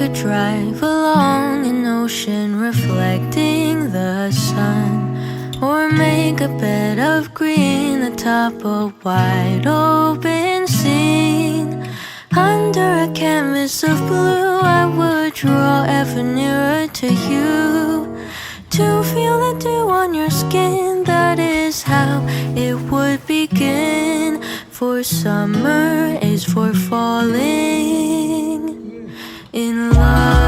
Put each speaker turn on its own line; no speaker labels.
could drive along an ocean reflecting the sun, or make a bed of green atop a wide open scene. Under a canvas of blue I would draw ever nearer to you, to feel the dew on your skin. That is how it would begin. For summer is for falling in love.